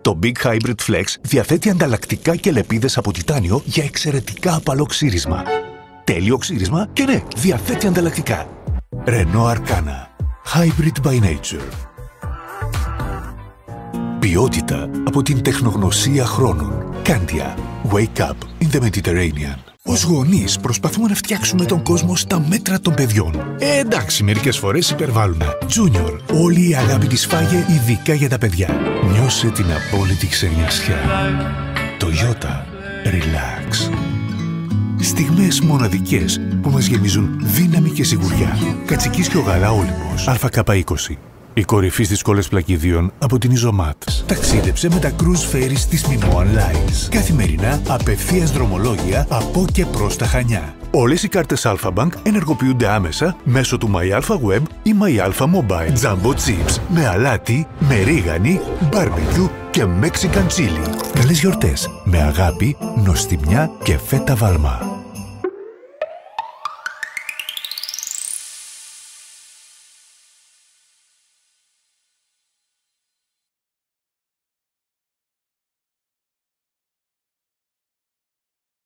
Το Big Hybrid Flex διαθέτει ανταλλακτικά και λεπίδες από τιτάνιο για εξαιρετικά απαλό ξύρισμα. Τέλειο ξύρισμα και ναι, διαθέτει ανταλλακτικά. Renault Arcana. Hybrid by nature. Ποιότητα από την τεχνογνωσία χρόνων. Candia. Wake up in the Mediterranean. Ως γονείς προσπαθούμε να φτιάξουμε τον κόσμο στα μέτρα των παιδιών. Εντάξει, μερικές φορές υπερβάλλουμε. Junior. Όλη η αγάπη της φάγε ειδικά για τα παιδιά. Νιώσε την απόλυτη ξενιασιά. Toyota. Relax. Στιγμές μοναδικές που μας γεμίζουν δύναμη και σιγουριά. Κατσικίσιο γαλά όλιμος. ΑΚ20. Η κορυφή στις σχολές πλακιδίων από την Ιζωμάτ. Ταξίδεψε με τα cruise ferries της Minoan Lines. Καθημερινά απευθείας δρομολόγια από και προς τα Χανιά. Όλες οι κάρτες Alpha Bank ενεργοποιούνται άμεσα μέσω του MyAlpha Web ή MyAlpha Mobile. Jumbo Chips με αλάτι, με ρίγανη, barbecue και Mexican chili. Καλές γιορτές με αγάπη, νοστιμιά και φέτα βάλμα.